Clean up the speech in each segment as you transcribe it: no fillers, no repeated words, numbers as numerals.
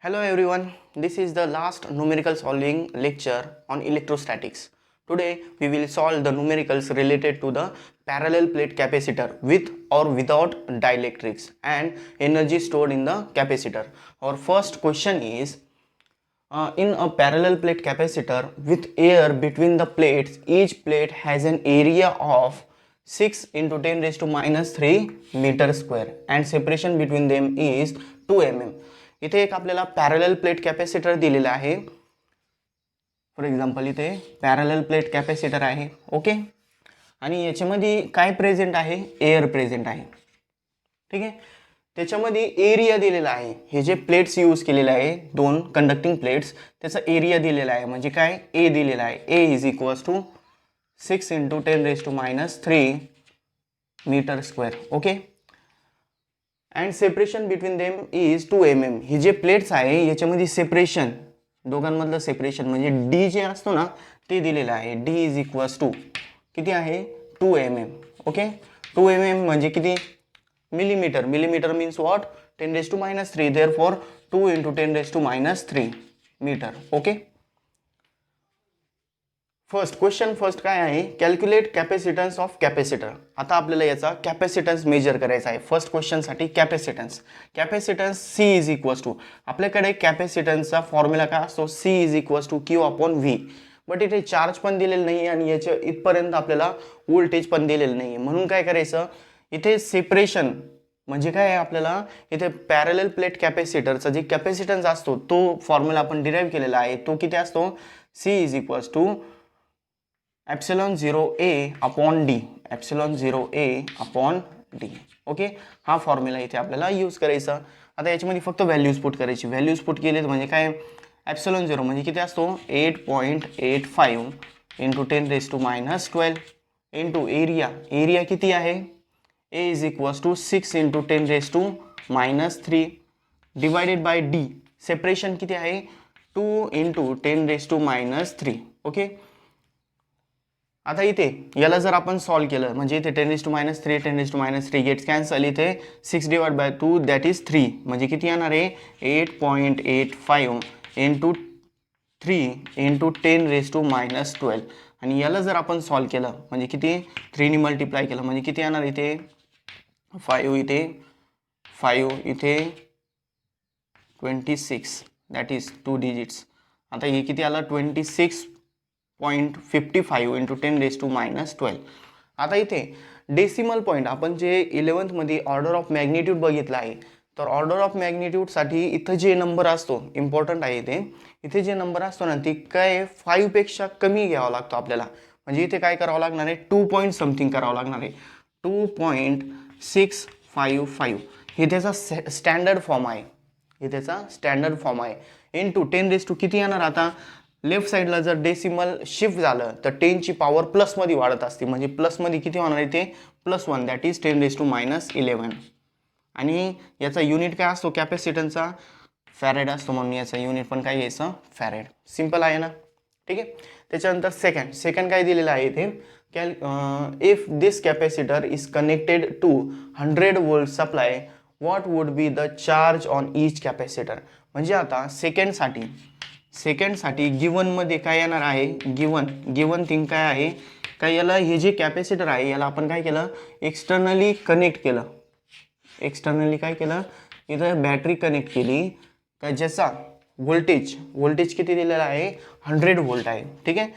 Hello everyone, this is the last numerical solving lecture on electrostatics. Today we will solve the numericals related to the parallel plate capacitor with or without dielectrics and energy stored in the capacitor. Our first question is in a parallel plate capacitor with air between the plates, each plate has an area of 6 into 10 raised to minus 3 meter square and separation between them is 2 mm. इथे एक आपल्याला parallel plate capacitor दिलेला आहे. For example इथे parallel plate capacitor आहे. Okay, आणि याच्यामध्ये काय प्रेझेंट आहे? एअर प्रेझेंट आहे. ठीक आहे, त्याच्यामध्ये एरिया दिलेला आहे. हे जे प्लेट्स यूज केलेले आहे, दोन कंडक्टिंग प्लेट्स, त्याचा एरिया दिलेला आहे. म्हणजे काय? ए दिलेला आहे. A is equals to 6 into 10 raise to minus 3 metre square. Okay, and separation between them is 2 mm. हे जे प्लेट्स आहे याच्यामध्ये सेपरेशन, दोघांमधलं सेपरेशन म्हणजे डी जे असतो ना ते दिलेलं आहे. डी इज इक्वल्स टू किती आहे? 2 mm. ओके, 2 mm म्हणजे किती? Millimetre. Millimetre means what? 10 raise to minus 3. Therefore 2 into 10 raise to minus 3 metre. Okay, first काय आहे? Calculate capacitance of capacitor. आता आपल्याला याचा कॅपॅसिटन्स मेजर करायचा आहे. फर्स्ट क्वेश्चनसाठी capacitance C is equals to, आपल्याकडे कॅपॅसिटन्सचा फॉर्म्युला काय असतो? C is equals to Q upon V. But इथे चार्ज पण दिलेलं नाही आणि याच्या इथपर्यंत आपल्याला व्होल्टेज पण दिलेलं नाही. म्हणून काय करायचं? इथे सेपरेशन म्हणजे काय आहे? आपल्याला इथे पॅरलल प्लेट कॅपॅसिटरचा जे कॅपॅसिटन्स असतो तो फॉर्म्युला आपण डिराईव्ह केलेला आहे. तो किती असतो? C is equals to epsilon 0a upon D. Epsilon 0a upon D. Okay, हा फॉर्म्युला इथे आपल्याला यूज करायचा. आता याच्यामध्ये फक्त व्हॅल्यूज पुट करायची. व्हॅल्यूज पुट केले म्हणजे काय? एप्सिलॉन 0 म्हणजे किती असतो? 8.85 into 10 raise to minus 12 into area. Area किती आहे? A is equals to 6 into 10 raise to minus 3 divided by D. Separation किती आहे? 2 into 10 raise to minus 3. Okay, आता इथे याला जर आपण सॉल्व केलं म्हणजे इथे 10 raise to minus 3 10 raise to minus 3 gets cancel. इथे 6 डिवाइड बाय 2 दॅट इज 3 म्हणजे किती येणार आहे? 8.85 into 3 into 10 raise to minus 12. आणि याला जर आपण सॉल्व केलं म्हणजे किती? 3 मल्टिप्लाय केलं म्हणजे किती येणार? इथे 5 इथे 5 इथे 26 दॅट इज 2 डिजिट्स. आता हे किती आलं? 26.55 इंटू 10 रेज टू मायनस 12. आता इथे डेसिमल पॉईंट आपण जे 11th मध्ये ऑर्डर ऑफ मॅग्निट्यूड बघितला आहे, तर ऑर्डर ऑफ मॅग्निट्यूडसाठी इथं जे नंबर असतो इम्पॉर्टंट आहे. इथे जे नंबर असतो ना ते काय 5 पेक्षा कमी घ्यावा लागतो आपल्याला. म्हणजे इथे काय करावं लागणार आहे? 2 पॉईंट समथिंग करावं लागणार आहे. 2.655 हे त्याचा स्टँडर्ड फॉर्म आहे. हे त्याचा स्टँडर्ड फॉर्म आहे. इंटू 10 रेज टू किती येणार? आता लेफ्ट साईडला जर डेसिमल शिफ्ट झालं तर 10 ची पॉवर प्लसमध्ये वाढत असते. म्हणजे प्लसमध्ये किती होणार आहे? ते +1 that is 10 raise to minus 11. आणि याचा युनिट काय असतो? कॅपॅसिटन्सचा फॅरेड असतो. म्हणून याचा युनिट पण काय घ्यायचं? फॅरेड. सिम्पल आहे ना? ठीक आहे. त्याच्यानंतर सेकंड काय दिलेलं आहे इथे? If this capacitor is connected to 100 volt supply what would be the charge on each capacitor. म्हणजे आता सेकंडसाठी गिवनमध्ये काय येणार आहे? गिवन थिंग काय आहे? काय याला हे जे कॅपॅसिटर आहे याला आपण काय केलं? एक्सटर्नली कनेक्ट केलं. एक्सटर्नली काय केलं? इथं बॅटरी कनेक्ट केली का ज्याचा व्होल्टेज किती दिलेला आहे? 100 वोल्ट आहे. ठीक आहे,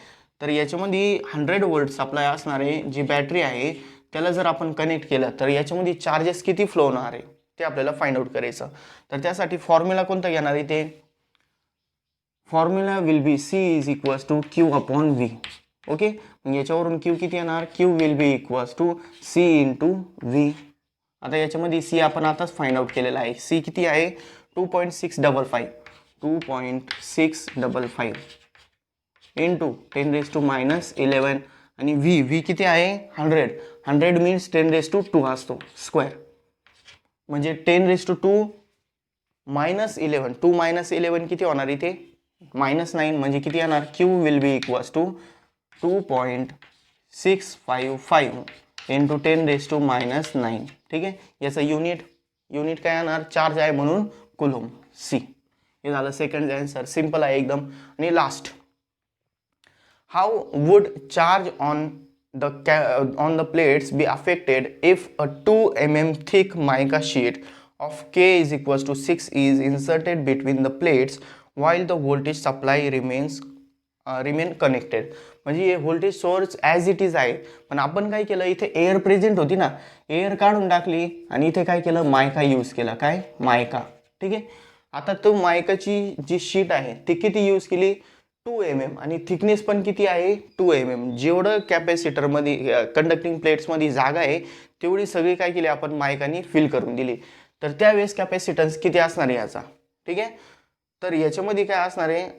तर याच्यामध्ये 100 वोल्ट सप्लाय असणारे जी बॅटरी आहे त्याला जर आपण कनेक्ट केलं तर याच्यामध्ये चार्जेस किती फ्लो होणार आहे ते आपल्याला फाइंड आउट करायचं. तर त्यासाठी फॉर्म्युला कोणता घेणार आहे? ते formula will be C is equals to Q upon V. Okay, मग याच्यावरून क्यू किती येणार? Q will be equals to C into V. आता याच्यामध्ये सी आपण आताच फाइंड आउट केलेला आहे. सी किती आहे? 2.655 इंटू 10 रेज टू मायनस 11. आणि व्ही किती आहे? 100 मीन्स 10 रेज टू 2 असतो स्क्वेअर. म्हणजे 10 रेज टू 2 मायनस 11. 2 मायनस 11 किती होणार इथे? -9 म्हणजे किती येणार? Q will be equals to 2.655 into 10 raise to minus 9. ठीक आहे, याचा युनिट काय येणार? चार्ज आहे म्हणून कुलम सी. हे झालं सेकंड आन्सर, सिंपल आहे एकदम. आणि last, how would charge on the plates be affected if a 2 mm thick mica sheet of K is equals to 6 is inserted between the plates while the voltage supply remain connected. म्हणजे हे voltage source as it is आहे, पण आपण काय केलं, इथे air present होती ना, एअर काढून टाकली आणि इथे काय केलं, मायका यूज केला. काय, मायका. ठीक आहे. आता तो मायकाची जी शीट आहे ती किती यूज केली, 2 mm, आणि थिकनेस पण किती आहे, 2 mm. जेवढं कॅपॅसिटरमध्ये कंडक्टिंग प्लेट्समध्ये जागा आहे तेवढी सगळी काय केली आपण मायकाने फिल करून दिली. तर त्यावेळेस कॅपॅसिटन्स किती असणार आहे याचा. ठीक आहे. तर याच्यामध्ये काय असणार आहे,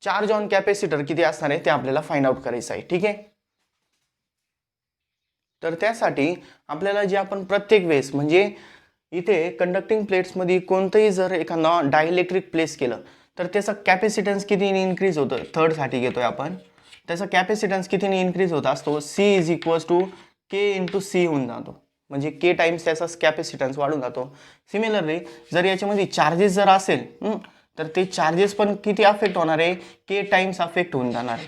चार्ज ऑन कॅपॅसिटर किती असणार आहे ते आपल्याला फाइंड आउट करायचं आहे. ठीक आहे. तर त्यासाठी आपल्याला जे आपण प्रत्येक वेळेस म्हणजे इथे कंडक्टिंग प्लेट्समध्ये कोणतंही जर एखादा डायइलेक्ट्रिक प्लेस केलं तर त्याचा कॅपॅसिटन्स कितीने इन्क्रीज होतं, थर्डसाठी घेतोय आपण, त्याचा कॅपॅसिटन्स कितीने इन्क्रीज होत असतो, C is equals to K into C होऊन जातो. म्हणजे के टाइम्स त्याचा कॅपॅसिटन्स वाढून जातो. सिमिलरली जर याच्यामध्ये चार्जेस जर असेल तर ते चार्जेस पण किती अफेक्ट होणार आहे, के टाइम्स अफेक्ट होऊन जाणार आहे.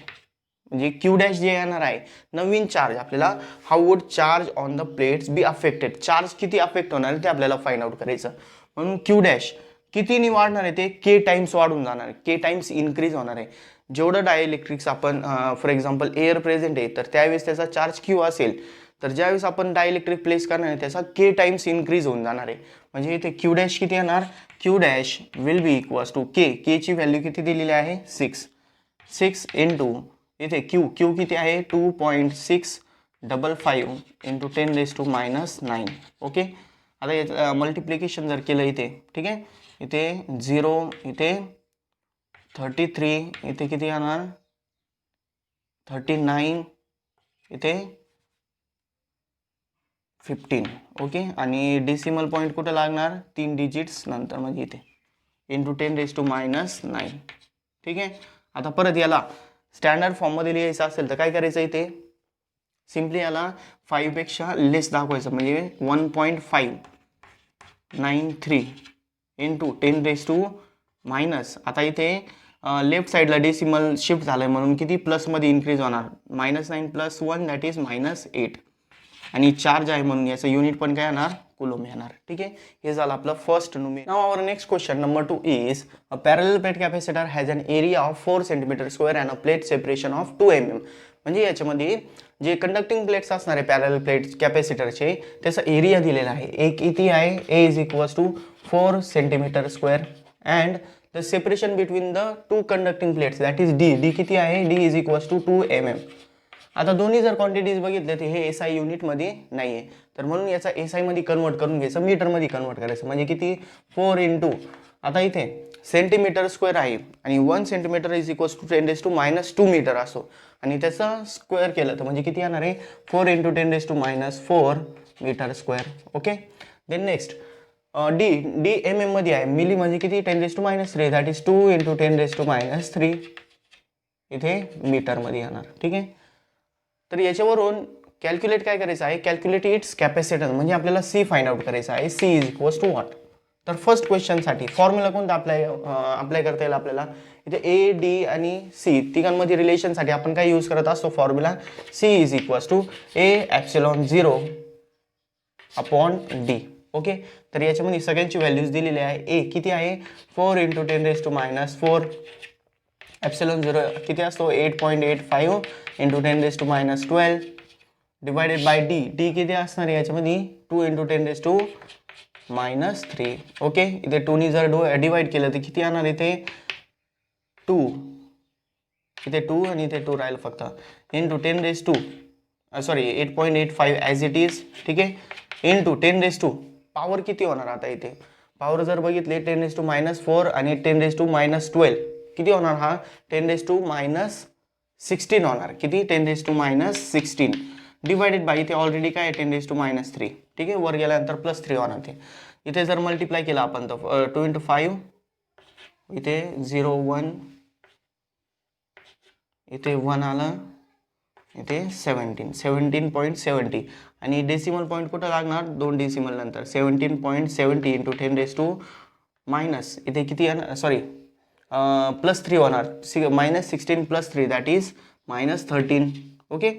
म्हणजे क्यू डॅश जे येणार आहे नवीन चार्ज आपल्याला, how would charge on the plates be affected, charge किती अफेक्ट होणार आहे ते आपल्याला फाइंड आउट करायचं. म्हणून क्यू डॅश कितीने वाढणार आहे, ते के टाइम्स वाढून जाणार आहे, के टाइम्स इन्क्रीज होणार आहे. जेवढं डायइलेक्ट्रिक्स आपण फॉर एक्झाम्पल एअर प्रेझेंट आहे तर त्यावेळेस त्याचा चार्ज क्यू असेल, तर ज्यावेळेस आपण डायइलेक्ट्रिक प्लेस करणार आहे त्याचा के टाइम्स इन्क्रीज होऊन जाणार आहे. म्हणजे इथे क्यू डॅश किती येणार, Q dash will be equals to K, केची व्हॅल्यू किती दिलेली आहे 6 इंटू इथे क्यू किती आहे 2.655 इंटू 10⁻⁻⁹. ओके. आता याचं मल्टिप्लिकेशन जर केलं इथे, ठीक आहे, इथे 0, इथे 33, इथे किती येणार 39, इथे 15. ओके. आणि डेसिमल पॉईंट कुठं लागणार, 3 डिजिट्स नंतर, म्हणजे इथे इंटू 10⁻⁹. ठीक आहे. आता परत याला स्टँडर्ड फॉर्ममध्ये लिहायचं असेल तर काय करायचं, इथे सिम्पली याला 5 पेक्षा लेस दाखवायचं, म्हणजे 1.593 इंटू 10⁻⁻. आता इथे लेफ्ट साईडला डेसिमल शिफ्ट झालाय म्हणून किती प्लसमध्ये इन्क्रीज होणार, -9 + 1 दॅट इज -8. आणि चार्ज आहे म्हणून याचं युनिट पण काय येणार, कुलोम येणार. ठीक आहे. हे झालं आपलं first numeric. Now our next question number 2 is a parallel plate capacitor has an area of 4 cm² and a plate separation of 2 mm. म्हणजे याच्यामध्ये जे कंडक्टिंग प्लेट्स असणार आहे पॅरलल प्लेट कॅपॅसिटरचे, त्याचा एरिया दिलेला आहे. एक किती आहे, A is equals to 4 cm² and the separation between the 2 conducting plates that is D किती आहे, D is equals to 2 mm. आता दोन्ही जर क्वांटिटीज बघितले तर हे SI युनिटमध्ये नाही आहे, तर म्हणून याचा SI मध्ये कन्वर्ट करून घ्यायचं, मीटरमध्ये कन्वर्ट करायचं. म्हणजे किती 4 इंटू, आता इथे सेंटीमीटर² आहे आणि 1 cm is equals to 10⁻² metre असो आणि त्याचं स्क्वेअर केलं तर म्हणजे किती येणार आहे 4 into 10⁻⁴ metre. Okay. Then next D mm मध्ये आहे, मिली म्हणजे किती 10⁻³ दॅट इज 2 इंटू 10⁻³ इथे मीटरमध्ये येणार. ठीक आहे. तर याच्यावरून कॅल्क्युलेट काय करायचं आहे, कॅल्क्युलेट इट्स कॅपॅसिटन्स, म्हणजे आपल्याला C फाइंड आउट करायचं आहे. C is equals to what. तर फर्स्ट क्वेश्चनसाठी फॉर्म्युला कोणता अप्लाय करता येईल आपल्याला, इथे A, D आणि C तिघांमध्ये रिलेशनसाठी आपण काय यूज करत असतो formula, C is equals to A∈0/D. Okay. तर याच्यामध्ये सगळ्यांची व्हॅल्यूज दिलेली आहे. A किती आहे 4 इंटू 10⁻⁴, epsilon 0 किती असतो 8.85 इंटू 10⁻12 डिवायडेड बाय D किती असणार आहे याच्यामध्ये 2 इंटू 10⁻⁻3. ओके. इथे 2 ने जर डिवाइड केलं तर किती येणार, इथे 2, इथे 2 आणि इथे 2 राहील फक्त, इंटू 8.85 ॲज इट इज. ठीक आहे. इंटू 10⁻, पॉवर किती होणार, आता इथे पॉवर जर बघितले 10⁻⁴ आणि 10⁻12 किती होणार, हा 10⁻⁻16 होणार. किती 10⁻⁻16 डिवायडेड बाय इथे ऑलरेडी काय 10⁻3. ठीक आहे. वर गेल्यानंतर +3 होणार. ते इथे जर मल्टिप्लाय केला आपण तर 2 इंटू 5 इथे 0 1 इथे 1 आलं, इथे 17.70 आणि डेसिमल पॉईंट कुठं लागणार 2 डेसिमल नंतर 17.70 इंटू 10⁻⁻⁴ मायनस इथे किती येणार, सॉरी +3 होणार, -16 + 3 दॅट इज -13. ओके.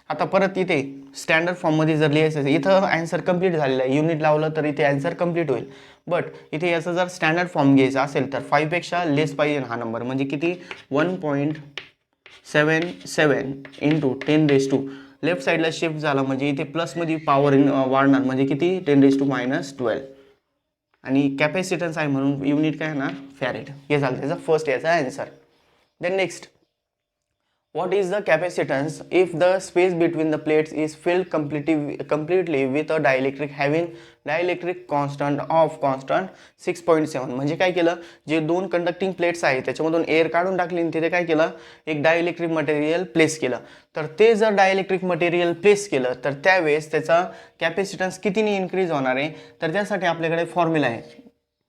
आता परत इथे स्टँडर्ड फॉर्ममध्ये जर लिहायचं असेल, इथं आन्सर कंप्लीट झालेला आहे, युनिट लावलं तर इथे आन्सर कंप्लीट होईल. बट इथे याचं जर स्टँडर्ड फॉर्म घ्यायचा असेल तर 5 पेक्षा लेस पाहिजे हा नंबर, म्हणजे किती 1.77 इंटू 10⁻². लेफ्ट साईडला शिफ्ट झाला म्हणजे इथे प्लसमध्ये पॉवर वाढणार, म्हणजे किती 10⁻−12. आणि कॅपॅसिटन्स आहे म्हणून युनिट काय येणार फॅरेड. हे झालं त्याचा फर्स्ट याचा answer. Then next, what is the capacitance if the space between the plates is filled completely with a dielectric having dielectric constant of constant 6.7. म्हणजे काय केलं, जे दोन कंडक्टिंग प्लेट्स आहेत त्याच्यामधून एअर काढून टाकली आणि तिथे काय केलं, एक डायइलेक्ट्रिक मटेरियल प्लेस केलं. तर ते जर डायइलेक्ट्रिक मटेरियल प्लेस केलं तर त्यावेळेस त्याचा कॅपॅसिटन्स कितीने इन्क्रीज होणार आहे, तर त्यासाठी आपल्याकडे फॉर्म्युला आहे.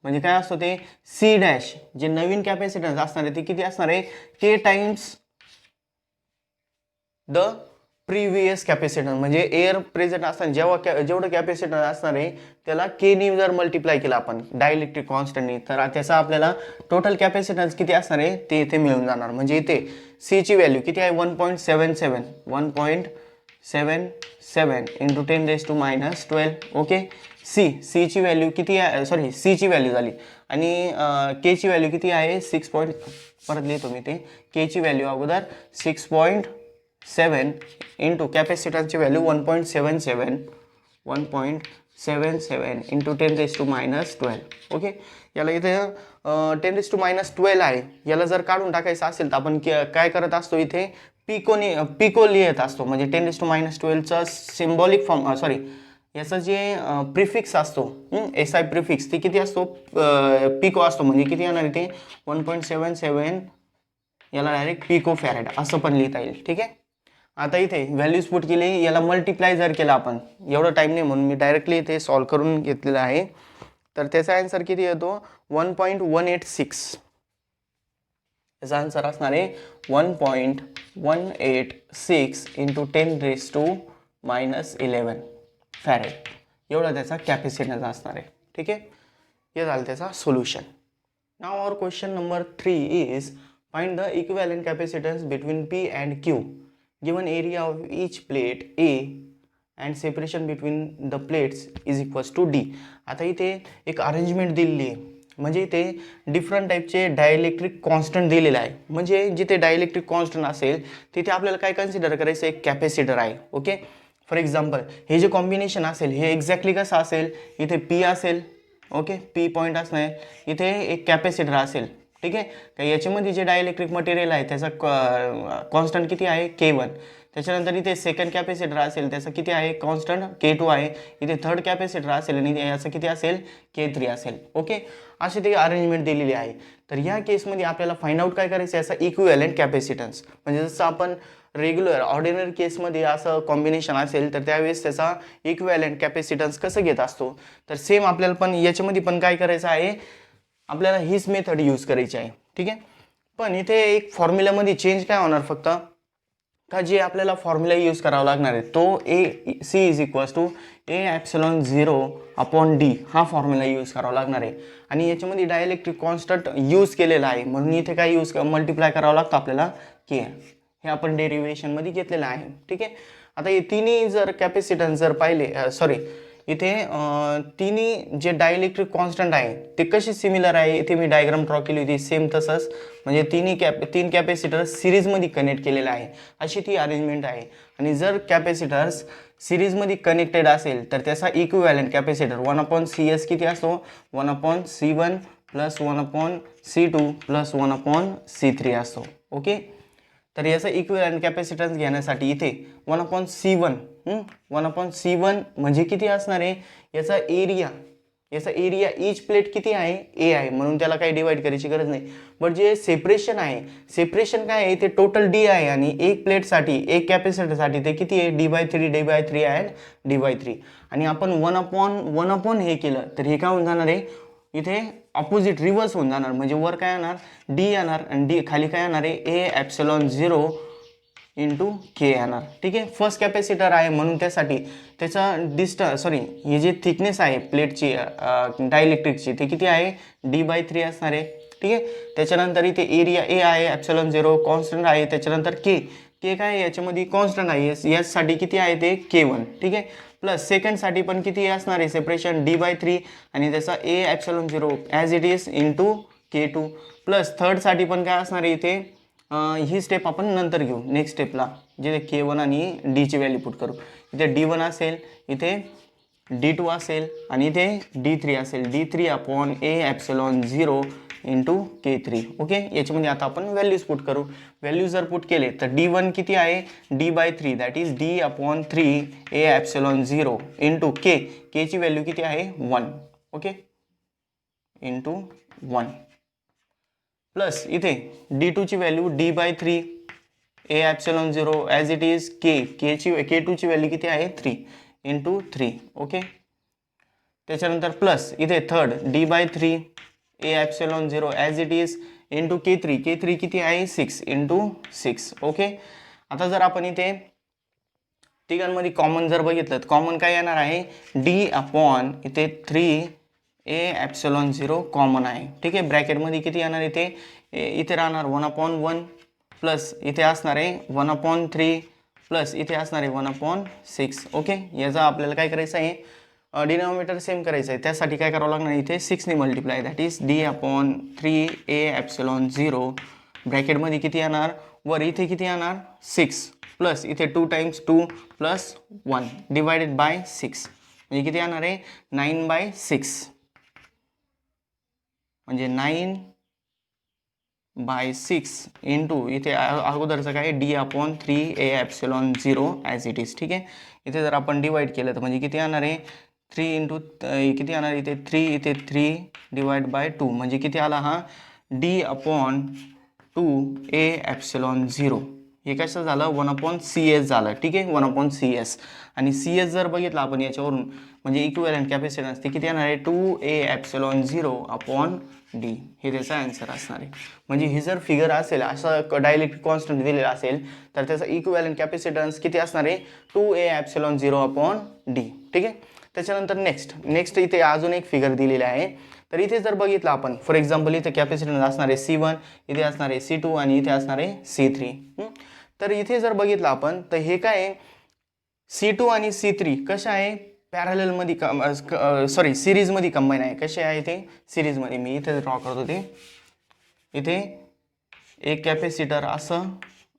म्हणजे काय असतो ते C डॅश, जे नवीन कॅपॅसिटन्स असणार आहे ते किती असणार आहे, K times the previous capacitance. म्हणजे एअर प्रेझेंट असताना जेवढं कॅपॅसिटन्स असणार आहे त्याला केनी जर मल्टिप्लाय केला आपण डायइलेक्ट्रिक कॉन्स्टंटनी, तर त्याचा आपल्याला टोटल कॅपॅसिटन्स किती असणार आहे ते इथे मिळून जाणार. म्हणजे इथे C ची व्हॅल्यू किती आहे 1.77 इंटू 10⁻12. ओके. C ची व्हॅल्यू किती आहे, सॉरी C ची व्हॅल्यू झाली आणि K ची व्हॅल्यू किती आहे 6. परत लिहितो मी ते, K ची व्हॅल्यू अगोदर 6.7 इंटू कॅपॅसिटन्सची व्हॅल्यू 1.77 इंटू 10⁻12. ओके. याला इथे 10⁻12 आहे, याला जर काढून टाकायचं असेल तर आपण काय करत असतो, इथे पिको लिहित असतो. म्हणजे 10⁻12चा सिम्बॉलिक फॉर्म, सॉरी याचं जे प्रिफिक्स असतो SI प्रिफिक्स ते किती असतो, पिको असतो. म्हणजे किती येणार इथे 1.77, याला डायरेक्ट पिको फॅरेड असं पण लिहिता येईल. ठीक आहे. आता इथे व्हॅल्यूज पुट केली, याला मल्टिप्लाय जर केला आपण, एवढं टाईम नाही म्हणून मी डायरेक्टली इथे सॉल्व करून घेतलेलं आहे, तर त्याचा आन्सर किती येतो 1.186. याचा आन्सर असणार आहे 1.186 इंटू 10⁻11 फॅरेड. एवढा त्याचा कॅपॅसिटन्स असणार आहे. ठीक आहे. हे झालं त्याचा solution. Now our question number 3 is find the equivalent capacitance between P and Q given area of each plate A and separation between the plates is equals to D. आता इथे एक अरेंजमेंट दिलेली आहे, म्हणजे इथे डिफरंट टाईपचे dielectric constant दिलेला आहे. म्हणजे जिथे डायइलेक्ट्रिक कॉन्स्टंट असेल तिथे आपल्याला काय कन्सिडर करायचं, एक कॅपॅसिटर आहे. ओके. फॉर एक्झाम्पल हे जे कॉम्बिनेशन असेल हे एक्झॅक्टली कसं असेल, इथे P असेल, ओके, P पॉईंट असणार, इथे एक कॅपॅसिटर असेल. ठीक आहे. तर याच्यामध्ये जे डायइलेक्ट्रिक मटेरियल आहे त्याचा कॉन्स्टंट किती आहे K1. त्याच्यानंतर इथे सेकंड कॅपॅसिटर असेल त्याचा किती आहे कॉन्स्टंट K2 आहे. इथे थर्ड कॅपॅसिटर असेल आणि याचं किती असेल K3 असेल. ओके. अशी ती अरेंजमेंट दिलेली आहे. तर या केसमध्ये आपल्याला फाइंड आउट काय करायचं, याचा इक्विव्हॅलेंट कॅपॅसिटन्स. म्हणजे जसं आपण रेग्युलर ऑर्डिनरी केसमध्ये असं कॉम्बिनेशन असेल तर त्यावेळेस त्याचा इक्विव्हॅलेंट कॅपॅसिटन्स कसं घेत असतो, तर सेम आपल्याला पण याच्यामध्ये पण काय करायचं आहे, आपल्याला हीच मेथड यूज करायची आहे. ठीक आहे. पण इथे एक फॉर्म्युलामध्ये चेंज काय होणार फक्त, का जे आपल्याला फॉर्म्युला यूज करावा लागणार आहे तो C is equals to A∪0/D हा फॉर्म्युला यूज करावा लागणार आहे. आणि याच्यामध्ये डायइलेक्ट्रिक कॉन्स्टंट यूज केलेला आहे म्हणून इथे काय यूज मल्टिप्लाय करावं लागतं आपल्याला K. हे आपण डेरिव्हेशनमध्ये घेतलेलं आहे. ठीक आहे. आता हे तिन्ही जर कॅपॅसिटन्स जर पाहिले, सॉरी इथे तिन्ही जे डायइलेक्ट्रिक कॉन्स्टंट आहे ते कशी सिमिलर आहे, इथे मी डायग्राम ड्रॉ केली होती सेम तसंच. म्हणजे तीन कॅपॅसिटर सिरीजमध्ये कनेक्ट केलेला आहे अशी ती अरेंजमेंट आहे. आणि जर कॅपॅसिटर्स सिरीजमध्ये कनेक्टेड असेल तर त्याचा इक्विव्हॅलेंट कॅपॅसिटर 1/CS किती असतो, 1/C1 + 1/C2 + 1/C3 असतो. ओके. तर याचा इक्विव्हॅलेंट कॅपॅसिटन्स घेण्यासाठी इथे 1/C1 म्हणजे किती असणार आहे, याचा एरिया ईच प्लेट किती आहे A आहे म्हणून त्याला काही डिवाइड करायची गरज नाही. बट जे सेपरेशन काय आहे ते टोटल D आहे आणि एक प्लेटसाठी एक कॅपॅसिटरसाठी ते किती आहे D/3 अँड D/3. आणि आपण 1/1 हे केलं तर हे काय होऊन जाणार आहे, इथे ऑपोजिट रिव्हर्स होऊन जाणार. म्हणजे वर काय येणार D येणार आणि D खाली काय येणार आहे A∪0 इंटू के येणार. ठीक आहे, फर्स्ट कॅपॅसिटर आहे म्हणून त्यासाठी त्याचा ही जी थिकनेस आहे प्लेटची डायइलेक्ट्रिकची ती किती आहे D/3 असणार आहे. ठीक आहे, त्याच्यानंतर इथे एरिया ए आहे ε0 कॉन्स्टंट आहे. त्याच्यानंतर के काय याच्यामध्ये कॉन्स्टंट आहे यासाठी किती आहे ते K1. ठीक आहे, प्लस सेकंडसाठी पण किती असणार आहे सेपरेशन D/3 आणि त्याचा A ε0 as it is into K2. Plus थर्डसाठी पण काय असणार आहे इथे ही स्टेप आपण नंतर घेऊ नेक्स्ट स्टेपला जिथे K1 आणि डीची व्हॅल्यू पुट करू. इथे D1 असेल, इथे D2 असेल आणि इथे D3 असेल. D3 A ε0 into K3. Okay, याच्यामध्ये आता आपण व्हॅल्यूज पुट करू. व्हॅल्यूज जर पुट केले तर D1 किती आहे D/3 that is D/3 A ε0 into K ची व्हॅल्यू किती आहे 1. ओके, इंटू 1 प्लस इथे D2 ची value D/3 A ε0 as it is K2 ची व्हॅल्यू किती आहे 3 इंटू 3. ओके, त्याच्यानंतर प्लस इथे third D/3 A ε0 as it is into K3 किती आहे 6 इंटू 6. ओके, आता जर आपण इथे तिघांमध्ये कॉमन जर बघितलं तर कॉमन काय येणार आहे इथे 3 A ε0 कॉमन आहे. ठीक आहे, ब्रॅकेटमध्ये किती येणार इथे राहणार 1/1 प्लस इथे असणार आहे 1/3 प्लस इथे असणार आहे 1/6. ओके, याचा आपल्याला काय करायचं आहे डिनॉमिनेटर सेम करायचं आहे. त्यासाठी काय करावं लागणार इथे 6 ने multiply that is D/3 A ε0 ब्रॅकेटमध्ये किती येणार वर इथे किती येणार 6 प्लस इथे 2 × 2 प्लस 1 डिवायडेड बाय 6 म्हणजे किती येणार आहे 9/6 म्हणजे 9/6 इंटू इथे अगोदरचं काय D/3 A ε0 as it is. ठीक आहे, इथे जर आपण डिवाइड केलं तर म्हणजे किती येणार आहे 3 इंटू किती येणार इथे 3 इथे 3 डिवाइड बाय 2 म्हणजे किती आला हा D/2 A ε0 हे कसं झालं 1/CS झालं. ठीक आहे, 1/CS आणि CS जर बघितलं आपण याच्यावरून म्हणजे इक्विव्हॅलंट कॅपॅसिटन्स ते किती येणार आहे 2 A ε0/D हे त्याचा आन्सर असणार आहे. म्हणजे ही जर फिगर असेल असं डायइलेक्ट्रिक कॉन्स्टंट दिलेला असेल तर त्याचा इक्विव्हॅलंट कॅपॅसिटन्स किती असणार आहे 2 A ε0/D. ठीक आहे, त्याच्यानंतर नेक्स्ट इथे अजून एक फिगर दिलेली आहे. तर इथे जर बघितलं आपण फॉर एक्झाम्पल इथे कॅपॅसिटन्स असणार आहे C1 इथे असणार आहे C2 आणि इथे असणार आहे C3. तर इथे जर बघितलं आपण तर हे काय C2 आणि C3 कशा आहे पॅरललमध्ये सिरीजमध्ये कंबाईन आहे. कसे आहे ते सिरीजमध्ये. मी इथे ड्रॉ करतो ते इथे एक कॅपॅसिटर असं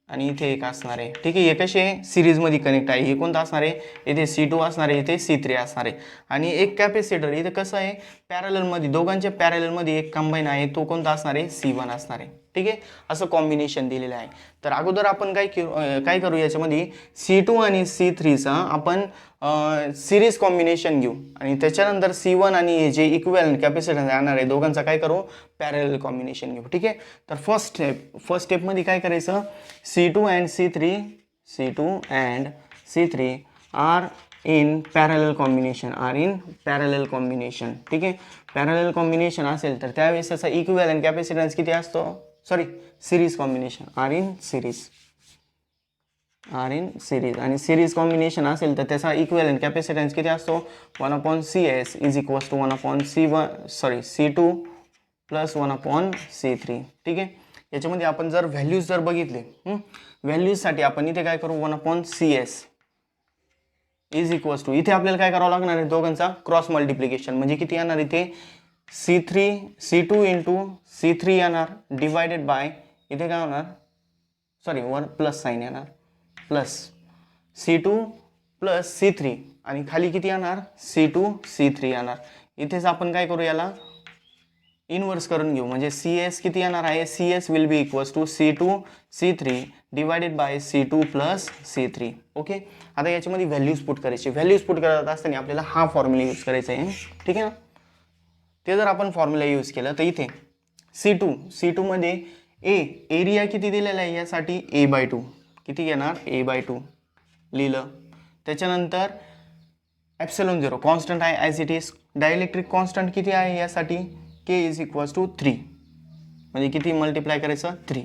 आणि इथे एक असणार आहे. ठीक आहे, हे कसे सिरीजमध्ये कनेक्ट आहे. हे कोणतं असणार आहे इथे C2 असणार आहे इथे C3 असणार आहे आणि एक कॅपॅसिटर इथे कसं आहे पॅरललमध्ये दोघांच्या पॅरललमध्ये एक कंबाईन आहे तो कोणता असणार आहे C1 असणार आहे. ठीक आहे, असं कॉम्बिनेशन दिलेलं आहे. तर अगोदर आपण काय करू याच्यामध्ये C2 आणि C3चा आपण सिरीज कॉम्बिनेशन घेऊ आणि त्याच्यानंतर C1 आणि जे इक्विव्हॅलंट कॅपॅसिटन्स येणार आहे दोघांचा काय करू पॅरलल कॉम्बिनेशन घेऊ. ठीक आहे, तर फर्स्ट स्टेपमध्ये काय करायचं C2 and C3 are in parallel combination. ठीक आहे, पॅरलल कॉम्बिनेशन असेल तर त्यावेळेस त्याचा इक्विव्हॅलंट कॅपॅसिटन्स किती असतो series combination are in series आणि सिरीज कॉम्बिनेशन असेल तर त्याचा इक्विव्हॅलंट कॅपॅसिटन्स किती असतो 1/CS is equals to C2 plus 1/C3. ठीक आहे, याच्यामध्ये आपण जर व्हॅल्यूज जर बघितले व्हॅल्यूजसाठी आपण इथे काय करू 1/CS इज इक्वल्स टू इथे आपल्याला काय करावं लागणार आहे दोघांचा क्रॉस मल्टिप्लिकेशन म्हणजे किती येणार इथे C2 इंटू C3 येणार डिवायडेड बाय इथे काय होणार 1 प्लस साईन येणार प्लस C2 प्लस C3 आणि खाली किती येणार C2 C3 येणार. इथेच आपण काय करू याला इनवर्स करून घेऊ म्हणजे CS किती येणार आहे CS will be equals to C2 C3 divided by C2 plus C3. Okay, आता याच्यामध्ये व्हॅल्यूज पुट करायचे. व्हॅल्यूज पुट करत असताना आपल्याला हा फॉर्म्युला यूज करायचा आहे. ठीक आहे ना, ते जर आपण फॉर्म्युला यूज केलं तर इथे C2 मध्ये एरिया किती दिलेला आहे यासाठी A/2 किती घेणार A/2 लिहिलं. त्याच्यानंतर ε0 कॉन्स्टंट आहे as it is. Dielectric constant किती आहे यासाठी K इज इक्वल्स टू 3 म्हणजे किती मल्टिप्लाय करायचं 3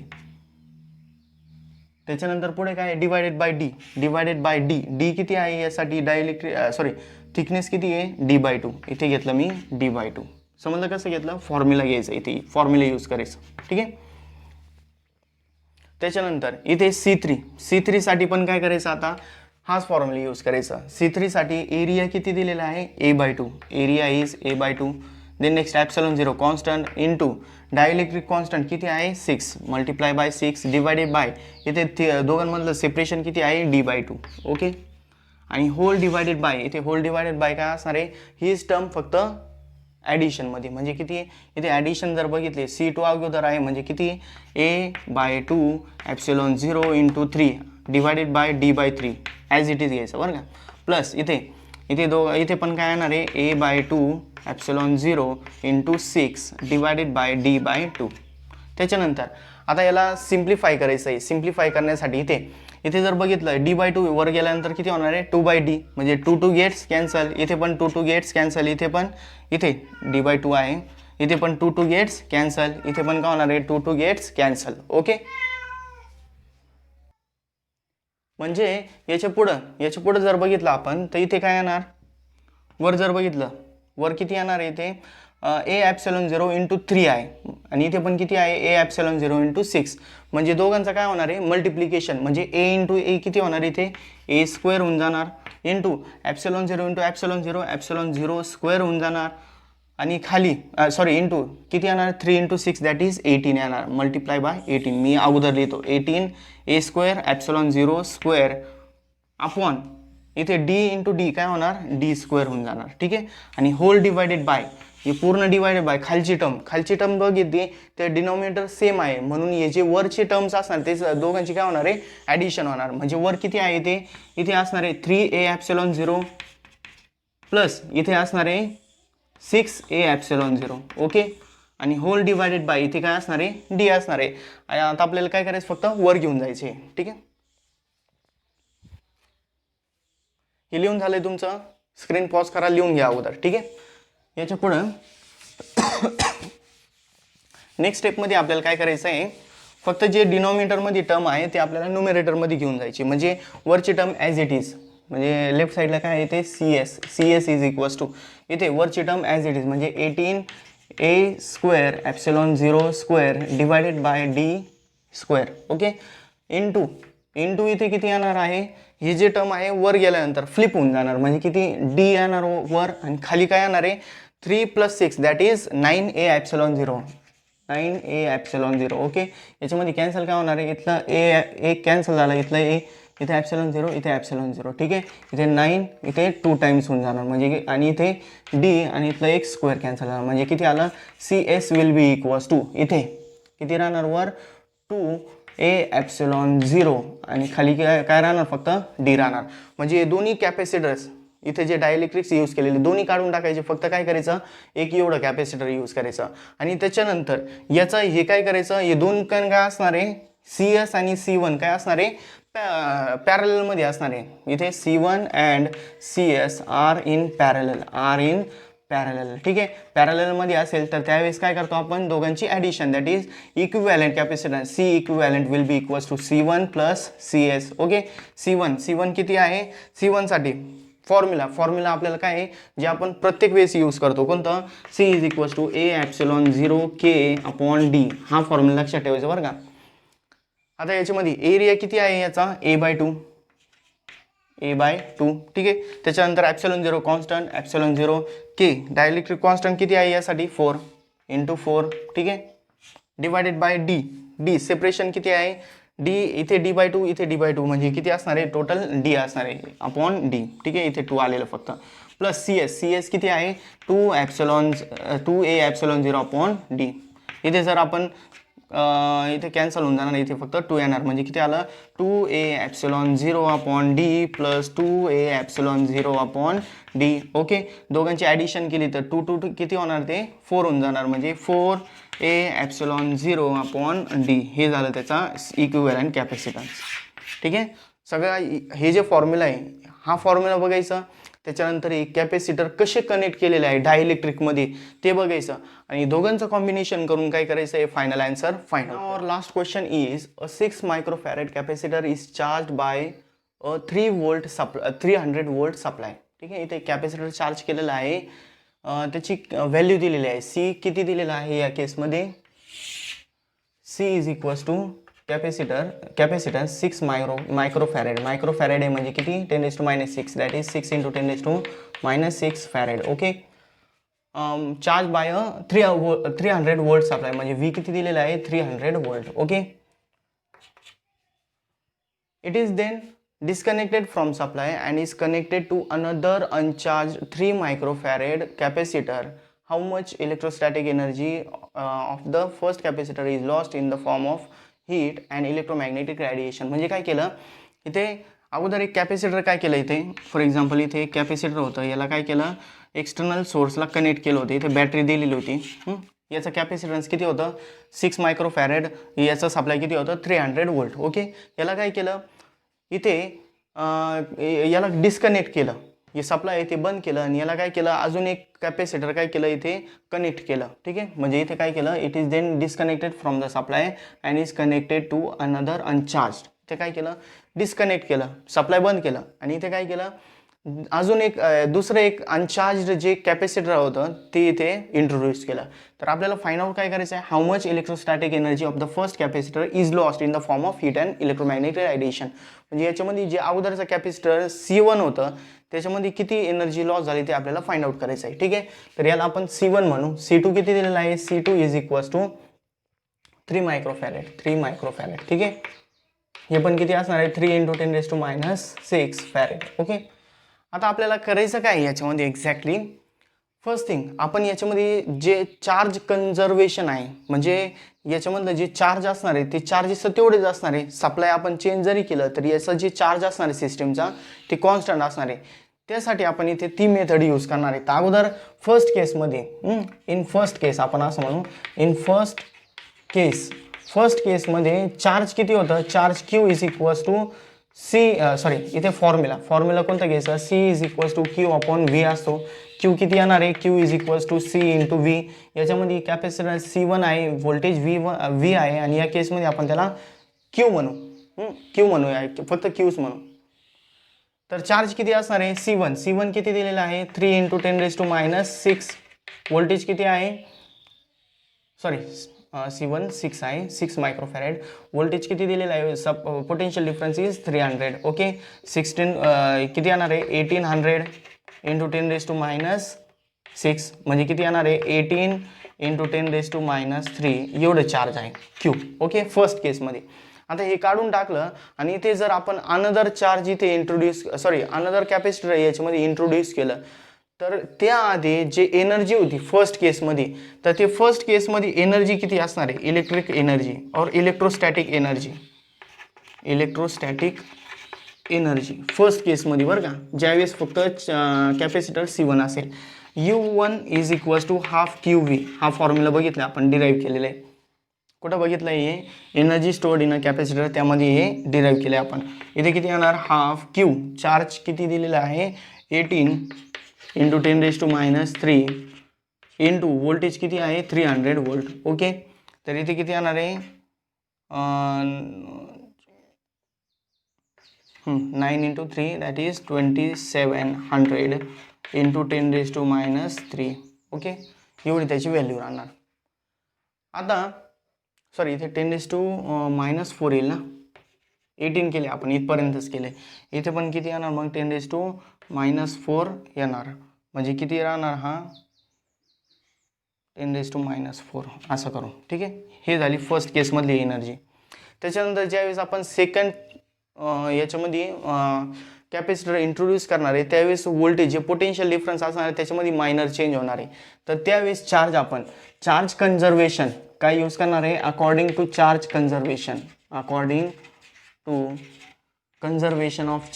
त्याच्यानंतर पुढे काय divided by D, divided by D, D किती आहे यासाठी डायइलेक्ट्रिक सॉरी थिकनेस किती आहे डी बाय टू, इथे घेतलं मी डी बाय टू. समजलं कसं घेतलं, फॉर्म्युला घ्यायचं, इथे फॉर्म्युला यूज करायचं. ठीक आहे. त्याच्यानंतर इथे C3 साठी पण काय करायचं, आता हाच फॉर्म्युला यूज करायचा. C3 साठी एरिया किती दिलेला आहे a by two, area is a by two. Then next epsilon 0 constant into dielectric constant किती आहे 6 मल्टिप्लाय बाय 6 डिवायडेड बाय इथे दोघांमधलं सेपरेशन किती आहे d बाय टू. ओके. आणि होल डिवायडेड बाय, इथे होल डिवायडेड बाय काय असणार आहे, हीच टर्म फक्त ॲडिशनमध्ये, म्हणजे किती इथे ॲडिशन जर बघितले C2 अगोदर आहे म्हणजे किती a by two epsilon 0 into 3 divided by d by 3 as it is घ्यायचं बरं का. प्लस इथे पण काय येणार आहे a by two epsilon 0 into 6 divided by d by 2. त्याच्यानंतर आता याला सिम्प्लिफाय करायचं आहे. सिम्प्लिफाय करण्यासाठी इथे जर बघितलं d बाय टू वर गेल्यानंतर किती होणार आहे 2 बाय d, म्हणजे 2 गेट्स कॅन्सल, इथे पण 2 गेट्स कॅन्सल, इथे d बाय टू आहे, इथे पण 2 गेट्स कॅन्सल, इथे पण काय होणार आहे 2 गेट्स कॅन्सल. ओके. म्हणजे याच्या पुढं जर बघितलं आपण तर इथे काय येणार, वर जर बघितलं वर किती येणार आहे इथे a ॲप्सिलॉन 0 इंटू 3 आहे आणि इथे पण किती आहे a ॲप्सिलॉन 0 इंटू 6, म्हणजे दोघांचं काय होणार आहे मल्टिप्लिकेशन, म्हणजे a इंटू a किती होणार इथे a स्क्वेअर होऊन जाणार इंटू ॲप्सिलॉन 0 इंटू ॲप्सिलॉन 0 स्क्वेअर होऊन जाणार आणि खाली इंटू किती येणार 3 इंटू 6 दॅट इज 18 येणार मल्टिप्लाय बाय 18. मी अगोदर लिहितो 18 a square epsilon 0 square upon इथे d इंटू डी काय होणार d स्क्वेअर होऊन जाणार. ठीक आहे. आणि होल डिवायडेड बाय, हे पूर्ण डिवायडेड बाय खालची टर्म बघितली तर डिनॉमिनेटर सेम आहे म्हणून हे जे वरचे टर्म्स असणार ते दोघांची काय होणार आहे ॲडिशन होणार. म्हणजे वर किती आहे इथे असणार आहे 3a ॲप्सिलॉन 0 प्लस इथे असणार आहे 6a ॲप्सिलॉन 0. ओके. आणि होल डिवायडेड बाय इथे काय असणार आहे d असणार आहे. आता आपल्याला काय करायचं फक्त वर घेऊन जायचे. ठीक आहे. हे लिहून झालंय तुमचं, स्क्रीन पॉज करा, लिहून घ्या अगोदर. ठीक आहे. याच्या पुढं नेक्स्ट स्टेपमध्ये आपल्याला काय करायचं आहे, फक्त जे डिनॉमिनेटरमध्ये टर्म आहे ते आपल्याला न्यूमरेटरमध्ये घेऊन जायची, म्हणजे वरची टर्म ॲज इट इज, म्हणजे लेफ्ट साईडला काय येते CS इज इक्वल्स टू इथे वरची टर्म ॲज इट इज म्हणजे 18a square epsilon 0 square divided by d square. Okay. Into इथे किती येणार आहे, हे जे टर्म आहे वर गेल्यानंतर फ्लिप होऊन जाणार, म्हणजे किती d येणार वर आणि खाली काय येणार आहे 3 + 6 that is 9a ॲप्सिलॉन 0, 9a ॲप्सिलॉन 0. Okay. याच्यामध्ये कॅन्सल काय होणार आहे, इथलं a कॅन्सल झाला, इथलं a इथे ॲप्सिलॉन 0 इथे ॲप्सिलॉन 0. ठीक आहे. इथे 9 इथे 2 टाइम्स होऊन जाणार, म्हणजे आणि इथे d आणि इथलं एक स्क्वेअर कॅन्सल झाला, म्हणजे किती आलं CS will be equals to इथे किती राहणार वर 2a ॲप्सिलॉन 0 आणि खाली काय राहणार फक्त d राहणार. म्हणजे दोन्ही कॅपॅसिटर्स इथे जे डायइलेक्ट्रिक्स यूज केलेले दोन्ही काढून टाकायचे, फक्त काय करायचं एक एवढं कॅपॅसिटर यूज करायचं. आणि त्याच्यानंतर याचं हे काय करायचं, हे दोन काय असणार आहे CS आणि C1 काय असणार आहे पॅरललमध्ये असणार आहे. इथे C1 and CS are in parallel. ठीक आहे. पॅरललमध्ये असेल तर त्यावेळेस काय करतो आपण दोघांची addition that is equivalent capacitance C equivalent will be equals to C1 + CS. Okay. C1 किती आहे, C1 साठी फॉर्म्युला आपल्याला काय आहे जे आपण प्रत्येक वेळेस यूज करतो, कोणतं C is equals to a epsilon 0 K upon d, हा फॉर्म्युला लक्षात ठेवायचा बरं का. आता याच्यामध्ये एरिया किती आहे याचा a बाय टू. ठीक आहे. त्याच्यानंतर ॲप्सिलॉन 0 कॉन्स्टंट ॲप्सिलॉन 0 K डायइलेक्ट्रिक कॉन्स्टंट किती आहे यासाठी 4 × 4. ठीक आहे. डिवायडेड बाय d सेपरेशन किती आहे d इथे d बाय टू इथे d बाय टू, म्हणजे किती असणार आहे टोटल d असणार आहे अपॉन d. ठीक आहे. इथे 2 आलेलं फक्त. प्लस CS किती आहे 2a ॲप्सिलॉन 0 अपॉन d. इथे जर आपण इथे कॅन्सल होऊन जाणार, इथे फक्त 2 येणार, म्हणजे किती आलं 2a ॲप्सिलॉन 0 upon d plus 2a ॲप्सिलॉन 0 upon d. Okay. दोघांची ॲडिशन केली तर 2 किती होणार ते 4 होऊन जाणार, म्हणजे 4a ॲप्सिलॉन 0 अपॉन d. हे झालं त्याचा इक्विव्हॅलंट कॅपॅसिटन्स. ठीक आहे. सगळं हे जे फॉर्म्युला आहे हा फॉर्म्युला बघायचा, त्याच्यानंतर एक कॅपॅसिटर कसे कनेक्ट केलेले आहे डायइलेक्ट्रिकमध्ये ते बघायचं आणि दोघांचं कॉम्बिनेशन करून काय करायचं आहे फायनल आन्सर फाइंड आउट. और last question is a 6 microfarad capacitor is charge by a 300 volt supply. ठीक आहे, इथे कॅपॅसिटर चार्ज केलेला आहे, त्याची व्हॅल्यू दिलेली आहे. सी किती दिलेला आहे या केसमध्ये, C is equals to capacitance 6 microfarad. Microfarad आहे म्हणजे किती 10⁻⁶, that is 6 × 10⁻⁶ farad. Okay, charge by 300 volt supply म्हणजे व्ही किती दिलेला आहे 300 volt. Okay, it is then disconnected from supply and is connected to another uncharged 3 microfarad capacitor. How much electrostatic energy of the first capacitor is lost in the form of heat and electromagnetic radiation. म्हणजे काय केलं इथे अगोदर एक capacitor काय केलं इथे, for example इथे एक कॅपॅसिटर होतं, याला काय केलं एक्सटर्नल सोर्सला कनेक्ट केलं होतं, इथे बॅटरी दिलेली होती. याचं कॅपॅसिटन्स किती होतं 6 मायक्रोफॅरेड, याचं सप्लाय किती होतं 300 वोल्ट. ओके, याला काय केलं इथे याला डिस्कनेक्ट केलं, हे सप्लाय आहे ते बंद केलं आणि याला काय केलं अजून एक कॅपॅसिटर काय केलं इथे कनेक्ट केलं. ठीक आहे, म्हणजे इथे काय केलं it is then disconnected from the supply and is connected to another uncharge. इथे काय केलं डिस्कनेक्ट केलं, सप्लाय बंद केलं आणि इथे काय केलं अजून एक दुसरं एक अनचार्ज जे कॅपॅसिटर होतं ते इथे इंट्रोड्यूस केलं. तर आपल्याला फाइंड आउट काय करायचं आहे how much electrostatic energy of the first capacitor is lost in the form of heat and electromagnetic radiation. म्हणजे याच्यामध्ये जे अगोदरचं कॅपॅसिटर C1 होतं त्याच्यामध्ये किती एनर्जी लॉस झाली ते आपल्याला फाइंड आउट करायचं आहे. ठीक आहे, तर याला आपण C1 म्हणू. C2 किती दिलेला आहे, C2 is equals to 3 microfarad. ठीक आहे, हे पण किती असणार आहे 3 × 10⁻⁶ फॅरेड. ओके, आता आपल्याला करायचं काय याच्यामध्ये एक्झॅक्टली फर्स्ट थिंग आपण याच्यामध्ये जे चार्ज कन्झर्वेशन आहे म्हणजे याच्यामधलं जे चार्ज असणार आहे ते चार्जेस तेवढेच असणार आहे. सप्लाय आपण चेंज जरी केलं तरी याचं जे चार्ज असणार आहे सिस्टीमचा ते कॉन्स्टंट असणार आहे. त्यासाठी आपण इथे ती मेथड यूज करणार आहे. तर अगोदर फर्स्ट केसमध्ये इन फर्स्ट केस आपण असं म्हणू इन फर्स्ट केसमध्ये चार्ज किती होतं, charge Q is equals to इथे फॉर्म्युला कोणता घ्यायचा, C is equals to Q upon V असतो. Q किती येणार आहे, Q is equals to C into V. याच्यामध्ये कॅपॅसिटर C1 आहे, व्होल्टेज V आहे आणि या केसमध्ये आपण त्याला Q म्हणूया, फक्त Qच म्हणू. तर चार्ज किती असणार आहे C1 किती दिलेला आहे 3 × 10⁻⁶. व्होल्टेज किती आहे C1 6 आहे 6 मायक्रोफॅरेड. व्होल्टेज किती दिलेला आहे पोटेन्शियल डिफरन्स इज 300. ओके, 16 किती येणार आहे 1800 × 10⁻⁶ म्हणजे किती येणार आहे 18 × 10⁻³ एवढं चार्ज आहे Q. ओके, फर्स्ट केसमध्ये. आता हे काढून टाकलं आणि इथे जर आपण अनदर चार्ज इथे अनदर कॅपॅसिटर याच्यामध्ये इंट्रोड्यूस केलं तर त्याआधी जे एनर्जी होती फर्स्ट केसमध्ये तर ते फर्स्ट केसमध्ये एनर्जी किती असणार आहे इलेक्ट्रिक एनर्जी और इलेक्ट्रोस्टॅटिक एनर्जी फर्स्ट केसमध्ये बरं का, ज्यावेळेस फक्त कॅपॅसिटर C1 असेल. U1 is equals to half QV. हा फॉर्म्युला बघितला आपण डिराईव्ह केलेला आहे. कुठं बघितलं हे energy stored in a capacitor, त्यामध्ये हे डिराईव्ह केले आपण. इथे किती येणार हाफ Q. चार्ज किती दिलेला आहे 18 × 10⁻³ इंटू व्होल्टेज किती आहे 300 वोल्ट. ओके, तर इथे किती येणार आहे 9 × 3 दॅट इज 2700 × 10⁻³ ओके, एवढी त्याची व्हॅल्यू राहणार. आता इथे 10⁻⁴ येईल ना, 18 केले आपण इथपर्यंतच केले. इथे पण किती येणार मग 10⁻⁴ येणार म्हणजे किती राहणार हा 10⁻⁴ असं करू. ठीक आहे, हे झाली फर्स्ट केसमधली एनर्जी. त्याच्यानंतर ज्यावेळेस आपण सेकंड याच्यामध्ये कॅपॅसिटर इंट्रोड्यूस करणार आहे त्यावेळेस व्होल्टेज जे पोटेन्शियल डिफरन्स असणार आहे त्याच्यामध्ये मायनर चेंज होणार आहे. तर त्यावेळेस चार्ज कन्झर्वेशन काय यूज करणार आहे according to charge conservation according to conservation of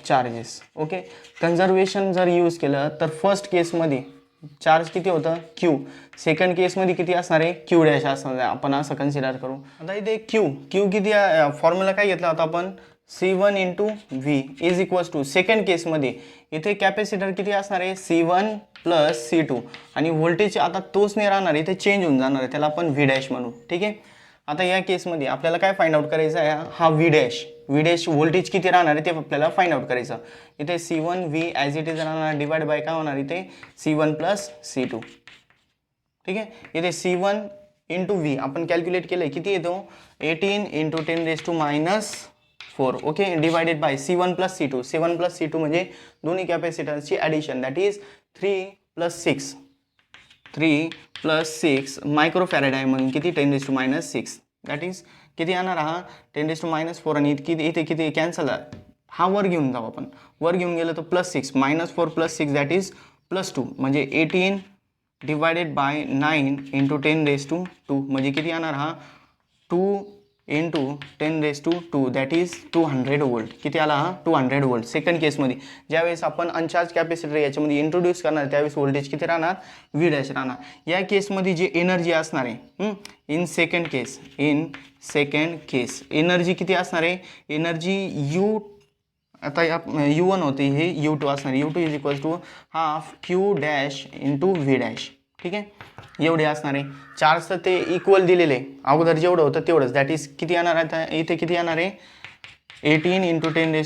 charges. Okay, conservation जर यूज केलं तर फर्स्ट केसमध्ये चार्ज किती होतं क्यू. सेकंड केसमध्ये किती असणार आहे क्यू डॅश असणार आहे. आपण असं कन्सिडर करू. आता इथे क्यू किती फॉर्म्युला काय घेतला होता आपण C1 into V is equals to second केसमध्ये इथे कॅपॅसिटर किती असणार आहे C1 प्लस C2 आणि व्होल्टेज आता तोच नाही राहणार इथे चेंज होऊन जाणार आहे त्याला आपण व्ही डॅश म्हणू. ठीक आहे. आता या केसमध्ये आपल्याला काय फाइंड आउट करायचं आहे हा व्ही डॅश व्होल्टेज किती राहणार आहे ते आपल्याला फाइंड आउट करायचं. इथे C1 V as it is राहणार डिवाइड बाय काय होणार इथे C1 प्लस C2. ठीक आहे. इथे C1 इंटू व्ही आपण कॅल्क्युलेट केलं किती येतो 18 into 10⁻⁴. Okay. Divided by C1 plus C2. C1 plus C2 म्हणजे दोन्ही कॅपॅसिटन्सची addition that is 3 plus 6 microfarad आहे म्हणून किती 10⁻⁶. दॅट इज किती येणार हा 10⁻⁴ आणि इथे किती कॅन्सल हा वर घेऊन जाऊ आपण. वर घेऊन गेलं तर +6 -4 + 6 दॅट इज +2 म्हणजे 18 डिवायडेड बाय 9 इंटू 10⁻² म्हणजे किती येणार हा 2 इंटू 10⁻² दॅट इज 200 वोल्ट. किती आला हा 200 वोल्ट. सेकंड केसमध्ये ज्यावेळेस आपण अनचार्ज कॅपॅसिटर याच्यामध्ये इंट्रोड्यूस करणार त्यावेळेस व्होल्टेज किती राहणार व्ही डॅश राहणार. या केसमध्ये जी एनर्जी असणार आहे इन सेकंड केस एनर्जी किती असणार आहे एनर्जी यू आता U1 होते हे U2 असणार. U2 is equals to half Q dash into V dash. ठीक आहे. एवढे असणार आहे. चार्ज तर ते इक्वल दिलेले अगोदर जेवढं होतं तेवढंच दॅट इज किती येणार आहे इथे किती येणार आहे 18 इंटू 10⁻⁴.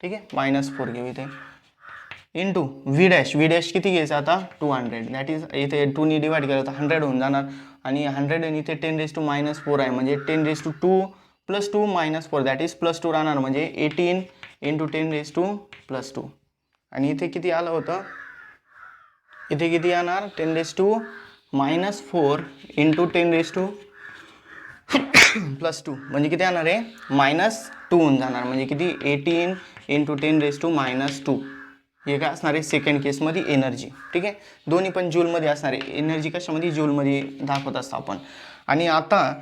ठीक आहे -4 घेऊ इथे इंटू व्ही डॅश किती घ्यायचं आता 200 दॅट इज इथे 2ने डिवाइड केलं तर 100 होऊन जाणार आणि 100 आणि इथे 10⁻⁴ आहे म्हणजे 10⁻² + 2 - 4 दॅट इज +2 राहणार म्हणजे 18 इंटू 10⁻² आणि इथे किती आलं होतं इथे किती येणार 10⁻⁴ इंटू 10⁻² +2 म्हणजे किती येणार आहे -2 होऊन जाणार म्हणजे किती 18 इंटू 10⁻². हे काय असणार आहे सेकंड केसमध्ये एनर्जी. ठीक आहे. दोन्ही पण जूलमध्ये असणार आहे. एनर्जी कशामध्ये जूलमध्ये दाखवत असतो आपण. आणि आता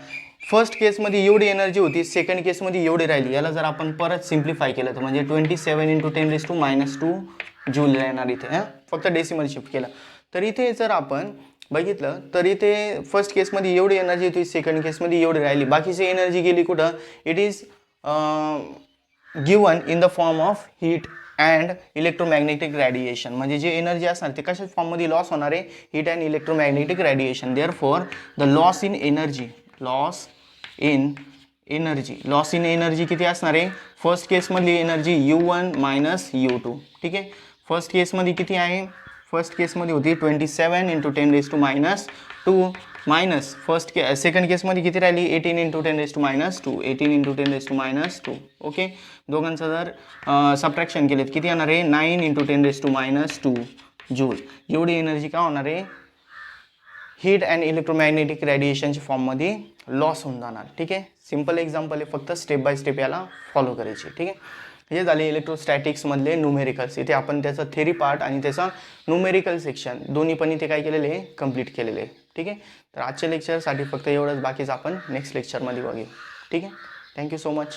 फर्स्ट केसमध्ये एवढी एनर्जी होती सेकंड केसमध्ये एवढी राहिली. याला जर आपण परत सिम्प्लिफाय केलं तर म्हणजे 27 इंटू 10⁻² जूल येणार इथे फक्त डेसिमल शिफ्ट केलं तर इथे जर आपण बघितलं तर इथे फर्स्ट केसमध्ये एवढी एनर्जी होती सेकंड केसमध्ये एवढी राहिली बाकीची एनर्जी गेली कुठं it is given in the form of heat and electromagnetic radiation म्हणजे जे एनर्जी असणार ते कशा फॉर्ममध्ये लॉस होणार आहे heat and electromagnetic radiation. Therefore the loss in energy किती असणार आहे फर्स्ट केसमधली एनर्जी U1 - U2. ठीक आहे. फर्स्ट केसमध्ये किती आहे फर्स्ट केसमध्ये होती 27 इंटू 10⁻² मायनस सेकंड केसमध्ये किती राहिली 18 इंटू 10⁻². 18 इंटू 10⁻². ओके. दोघांचं जर सबट्रॅक्शन केलेत किती येणार आहे 9 इंटू 10⁻² जूल. एवढी एनर्जी काय होणार आहे हीट अँड इलेक्ट्रोमॅग्नेटिक रेडिएशनच्या फॉर्ममध्ये लॉस होऊन जाणार. ठीक आहे. सिम्पल एक्झाम्पल आहे फक्त स्टेप बाय स्टेप याला फॉलो करायचे. ठीक आहे. हे झाले इलेक्ट्रोस्टॅटिक्समधले न्यूमेरिकल्स. इथे आपण त्याचा थेरी पार्ट आणि त्याचा न्यूमेरिकल सेक्शन दोन्ही पण इथे काय केलेले आहे कंप्लीट केलेले आहे. ठीक आहे. तर आजच्या लेक्चरसाठी फक्त एवढंच बाकीचं आपण नेक्स्ट लेक्चरमध्ये बघू. ठीक आहे. Thank you so much.